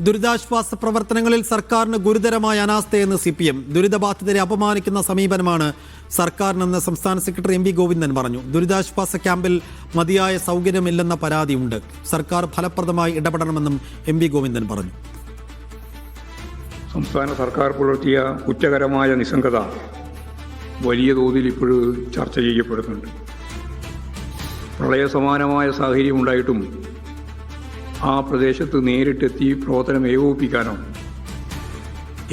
ദുരിതാശ്വാസ പ്രവർത്തനങ്ങളിൽ സർക്കാരിന് ഗുരുതരമായ അനാസ്ഥയെന്ന് CPM. ദുരിതബാധിതരെ അപമാനിക്കുന്ന സമീപനമാണ് സർക്കാരിനെന്ന് സംസ്ഥാന സെക്രട്ടറി MV ഗോവിന്ദൻ പറഞ്ഞു. ദുരിതാശ്വാസ ക്യാമ്പിൽ മതിയായ സൗകര്യമില്ലെന്ന പരാതിയുണ്ട്. സർക്കാർ ഫലപ്രദമായി ഇടപെടണമെന്നും MV ഗോവിന്ദൻ പറഞ്ഞു. സംസ്ഥാന സർക്കാർ പുലർത്തിയ കുറ്റകരമായ നിസ്സംഗത വലിയ തോതിൽ ഇപ്പോഴും ചർച്ച ചെയ്യപ്പെടുന്നുണ്ട്. പ്രളയസമാനമായ സാഹചര്യം ഉണ്ടായിട്ടും ആ പ്രദേശത്ത് നേരിട്ടെത്തി പ്രവർത്തനം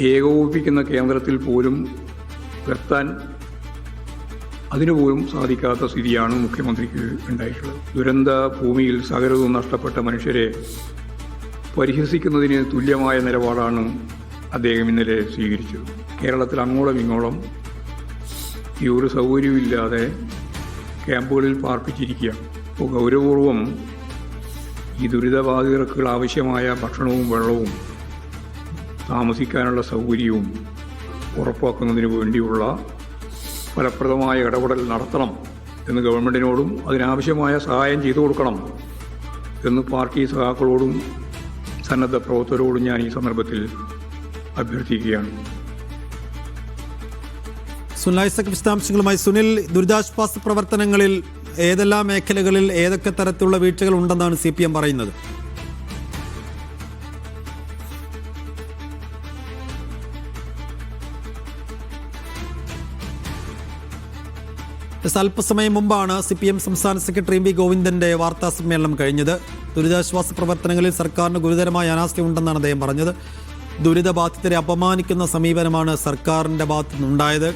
ഏകോപിപ്പിക്കുന്ന കേന്ദ്രത്തിൽ പോലും എത്താൻ അതിനുപോലും സാധിക്കാത്ത സ്ഥിതിയാണ് മുഖ്യമന്ത്രിക്ക് ഉണ്ടായിട്ടുള്ളത്. ദുരന്ത ഭൂമിയിൽ സകലതും നഷ്ടപ്പെട്ട മനുഷ്യരെ പരിഹസിക്കുന്നതിന് തുല്യമായ നിലപാടാണ് അദ്ദേഹം ഇന്നലെ സ്വീകരിച്ചത്. കേരളത്തിൽ അങ്ങോളം ഇങ്ങോളം ഈ ഒരു സൗകര്യമില്ലാതെ ക്യാമ്പുകളിൽ പാർപ്പിച്ചിരിക്കുകയാണ്. അപ്പോൾ ഗൗരവപൂർവം ഈ ദുരിതബാധിതർക്ക് ആവശ്യമായ ഭക്ഷണവും വെള്ളവും താമസിക്കാനുള്ള സൗകര്യവും ഉറപ്പാക്കുന്നതിന് വേണ്ടിയുള്ള ഫലപ്രദമായ ഇടപെടൽ നടത്തണം എന്ന് ഗവൺമെൻറ്റിനോടും അതിനാവശ്യമായ സഹായം ചെയ്തു കൊടുക്കണം എന്ന് പാർട്ടി സഖാക്കളോടും സന്നദ്ധ പ്രവർത്തകരോടും ഞാൻ ഈ സന്ദർഭത്തിൽ അഭ്യർത്ഥിക്കുകയാണ്. സുനിൽ ഐസക് വിശദാംശങ്ങളുമായി. സുനിൽ, ദുരിതാശ്വാസ പ്രവർത്തനങ്ങളിൽ ഏതെല്ലാം മേഖലകളിൽ ഏതൊക്കെ തരത്തിലുള്ള വീഴ്ചകൾ ഉണ്ടെന്നാണ് CPM പറയുന്നത്? അല്പസമയം മുമ്പാണ് CPM സംസ്ഥാന സെക്രട്ടറി MV ഗോവിന്ദന്റെ വാർത്താ സമ്മേളനം കഴിഞ്ഞത്. ദുരിതാശ്വാസ പ്രവർത്തനങ്ങളിൽ സർക്കാരിന് ഗുരുതരമായ അനാസ്ഥയുണ്ടെന്നാണ് അദ്ദേഹം പറഞ്ഞത്. ദുരിതബാധിതരെ അപമാനിക്കുന്ന സമീപനമാണ് സർക്കാരിന്റെ ഭാഗത്തുനിന്നുണ്ടായത്.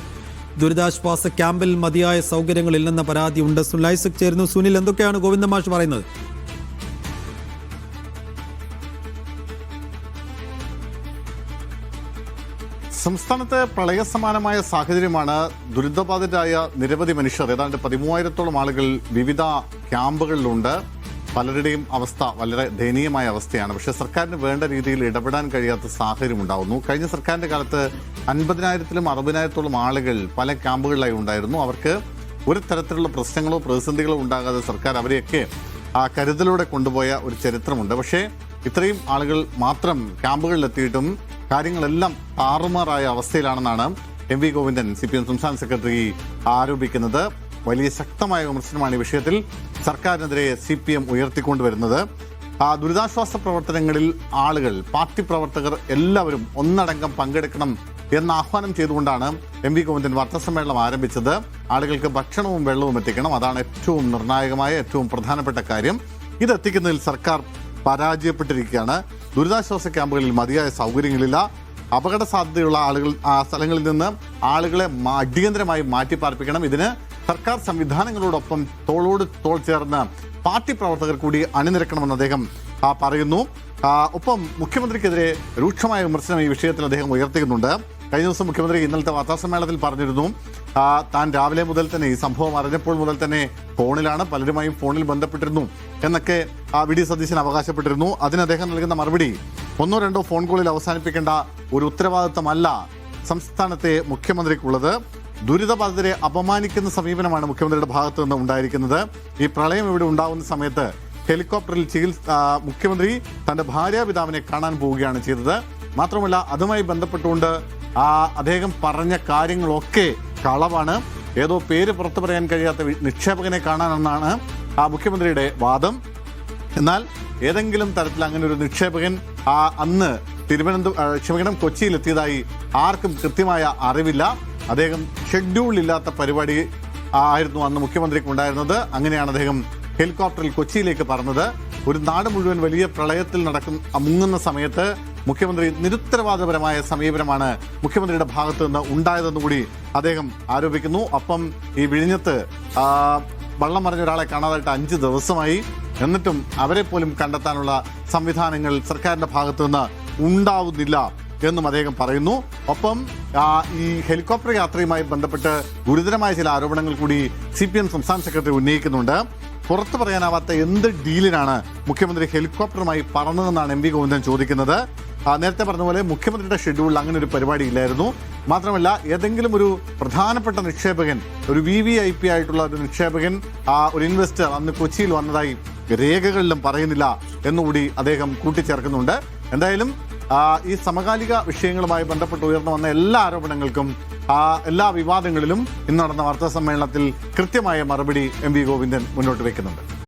ദുരിതാശ്വാസ ക്യാമ്പിൽ മതിയായ സൗകര്യങ്ങളില്ലെന്ന പരാതിയുണ്ട്. സുനിൽ ഐസക് ചേരുന്നു. സുനിൽ, എന്തൊക്കെയാണ് ഗോവിന്ദ മാഷ് പറയുന്നത്? സംസ്ഥാനത്ത് പ്രളയസമാനമായ സാഹചര്യമാണ്. ദുരിതബാധിതരായ നിരവധി മനുഷ്യർ, ഏതാണ്ട് 13,000-ഓളം ആളുകൾ വിവിധ ക്യാമ്പുകളിലുണ്ട്. പലരുടെയും അവസ്ഥ വളരെ ദയനീയമായ അവസ്ഥയാണ്. പക്ഷേ സർക്കാരിന് വേണ്ട രീതിയിൽ ഇടപെടാൻ കഴിയാത്ത സാഹചര്യം ഉണ്ടാകുന്നു. കഴിഞ്ഞ സർക്കാരിന്റെ കാലത്ത് 50,000-ലും 60,000-ഓളം ആളുകൾ പല ക്യാമ്പുകളിലായി ഉണ്ടായിരുന്നു. അവർക്ക് ഒരു തരത്തിലുള്ള പ്രശ്നങ്ങളോ പ്രതിസന്ധികളോ ഉണ്ടാകാതെ സർക്കാർ അവരെയൊക്കെ കരുതലോടെ കൊണ്ടുപോയ ഒരു ചരിത്രമുണ്ട്. പക്ഷേ ഇത്രയും ആളുകൾ മാത്രം ക്യാമ്പുകളിലെത്തിയിട്ടും കാര്യങ്ങളെല്ലാം താറുമാറായ അവസ്ഥയിലാണെന്നാണ് MV ഗോവിന്ദൻ CPM സംസ്ഥാന സെക്രട്ടറി ആരോപിക്കുന്നത്. വലിയ ശക്തമായ വിമർശനമാണ് ഈ വിഷയത്തിൽ സർക്കാരിനെതിരെ CPM ഉയർത്തിക്കൊണ്ടുവരുന്നത്. ദുരിതാശ്വാസ പ്രവർത്തനങ്ങളിൽ ആളുകൾ, പാർട്ടി പ്രവർത്തകർ എല്ലാവരും ഒന്നടങ്കം പങ്കെടുക്കണം എന്ന ആഹ്വാനം ചെയ്തുകൊണ്ടാണ് MV ഗോവിന്ദൻ വാർത്താസമ്മേളനം ആരംഭിച്ചത്. ആളുകൾക്ക് ഭക്ഷണവും വെള്ളവും എത്തിക്കണം, അതാണ് ഏറ്റവും നിർണായകമായ ഏറ്റവും പ്രധാനപ്പെട്ട കാര്യം. ഇതെത്തിക്കുന്നതിൽ സർക്കാർ പരാജയപ്പെട്ടിരിക്കുകയാണ്. ദുരിതാശ്വാസ ക്യാമ്പുകളിൽ മതിയായ സൗകര്യങ്ങളില്ല. അപകട സാധ്യതയുള്ള സ്ഥലങ്ങളിൽ നിന്ന് ആളുകളെ അടിയന്തരമായി മാറ്റിപ്പാർപ്പിക്കണം. ഇതിന് സർക്കാർ സംവിധാനങ്ങളോടൊപ്പം തോളോട് തോൾ ചേർന്ന് പാർട്ടി പ്രവർത്തകർ കൂടി അണിനിരക്കണമെന്ന് അദ്ദേഹം പറയുന്നു. ഒപ്പം മുഖ്യമന്ത്രിക്കെതിരെ രൂക്ഷമായ വിമർശനം ഈ വിഷയത്തിൽ അദ്ദേഹം ഉയർത്തിക്കുന്നുണ്ട്. കഴിഞ്ഞ ദിവസം മുഖ്യമന്ത്രി ഇന്നലത്തെ വാർത്താസമ്മേളനത്തിൽ പറഞ്ഞിരുന്നു, താൻ രാവിലെ മുതൽ തന്നെ ഈ സംഭവം അറിഞ്ഞപ്പോൾ മുതൽ തന്നെ ഫോണിലാണ്, പലരുമായും ഫോണിൽ ബന്ധപ്പെട്ടിരുന്നു എന്നൊക്കെ VD സതീശൻ അവകാശപ്പെട്ടിരുന്നു. അതിന് അദ്ദേഹം നൽകുന്ന മറുപടി, 1-2 ഫോൺ കോളിൽ അവസാനിപ്പിക്കേണ്ട ഒരു ഉത്തരവാദിത്തമല്ല സംസ്ഥാനത്തെ മുഖ്യമന്ത്രിക്കുള്ളത്. ദുരിതബാധിതരെ അപമാനിക്കുന്ന സമീപനമാണ് മുഖ്യമന്ത്രിയുടെ ഭാഗത്തു നിന്ന് ഉണ്ടായിരിക്കുന്നത്. ഈ പ്രളയം ഇവിടെ ഉണ്ടാകുന്ന സമയത്ത് ഹെലികോപ്റ്ററിൽ മുഖ്യമന്ത്രി തന്റെ ഭാര്യാപിതാവിനെ കാണാൻ പോവുകയാണ് ചെയ്തത്. മാത്രമല്ല, അതുമായി ബന്ധപ്പെട്ടുകൊണ്ട് അദ്ദേഹം പറഞ്ഞ കാര്യങ്ങളൊക്കെ കളവാണ്. ഏതോ പേര് പുറത്തു പറയാൻ കഴിയാത്ത നിക്ഷേപകനെ കാണാനെന്നാണ് മുഖ്യമന്ത്രിയുടെ വാദം. എന്നാൽ ഏതെങ്കിലും തരത്തിൽ അങ്ങനെ ഒരു നിക്ഷേപകൻ അന്ന് കൊച്ചിയിലെത്തിയതായി ആർക്കും കൃത്യമായ അറിവില്ല. അദ്ദേഹം ഷെഡ്യൂളില്ലാത്ത പരിപാടി ആയിരുന്നു അന്ന് മുഖ്യമന്ത്രിക്ക് ഉണ്ടായിരുന്നത്. അങ്ങനെയാണ് അദ്ദേഹം ഹെലികോപ്റ്ററിൽ കൊച്ചിയിലേക്ക് പറഞ്ഞത്. ഒരു നാട് മുഴുവൻ വലിയ പ്രളയത്തിൽ മുങ്ങുന്ന സമയത്ത് മുഖ്യമന്ത്രി നിരുത്തരവാദപരമായ സമീപനമാണ് മുഖ്യമന്ത്രിയുടെ ഭാഗത്തു നിന്ന് ഉണ്ടായതെന്നുകൂടി അദ്ദേഹം ആരോപിക്കുന്നു. ഒപ്പം ഈ വിഴിഞ്ഞത്ത് വള്ളം മറിഞ്ഞ ഒരാളെ കാണാതായിട്ട് 5 ദിവസമായി, എന്നിട്ടും അവരെ പോലും കണ്ടെത്താനുള്ള സംവിധാനങ്ങൾ സർക്കാരിന്റെ ഭാഗത്തു നിന്ന് ഉണ്ടാവുന്നില്ല എന്നും അദ്ദേഹം പറയുന്നു. ഒപ്പം ഈ ഹെലികോപ്റ്റർ യാത്രയുമായി ബന്ധപ്പെട്ട് ഗുരുതരമായ ചില ആരോപണങ്ങൾ കൂടി CPM സംസ്ഥാന സെക്രട്ടറി ഉന്നയിക്കുന്നുണ്ട്. പുറത്തു പറയാനാവാത്ത എന്ത് ഡീലിനാണ് മുഖ്യമന്ത്രി ഹെലികോപ്റ്ററുമായി പറഞ്ഞതെന്നാണ് MV ഗോവിന്ദൻ ചോദിക്കുന്നത്. നേരത്തെ പറഞ്ഞ പോലെ മുഖ്യമന്ത്രിയുടെ ഷെഡ്യൂളിൽ അങ്ങനെ ഒരു പരിപാടി ഇല്ലായിരുന്നു. മാത്രമല്ല, ഏതെങ്കിലും ഒരു പ്രധാനപ്പെട്ട നിക്ഷേപകൻ, ഒരു VVIP ആയിട്ടുള്ള ഒരു നിക്ഷേപകൻ, ഒരു ഇൻവെസ്റ്റർ അന്ന് കൊച്ചിയിൽ വന്നതായി രേഖകളിലും പറയുന്നില്ല എന്നുകൂടി അദ്ദേഹം കൂട്ടിച്ചേർക്കുന്നുണ്ട്. എന്തായാലും ഈ സമകാലിക വിഷയങ്ങളുമായി ബന്ധപ്പെട്ട് ഉയർന്നു വന്ന എല്ലാ ആരോപണങ്ങൾക്കും എല്ലാ വിവാദങ്ങളിലും ഇന്ന് നടന്ന വാർത്താ സമ്മേളനത്തിൽ കൃത്യമായ മറുപടി എം വി ഗോവിന്ദൻ മുന്നോട്ട് വയ്ക്കുന്നുണ്ട്.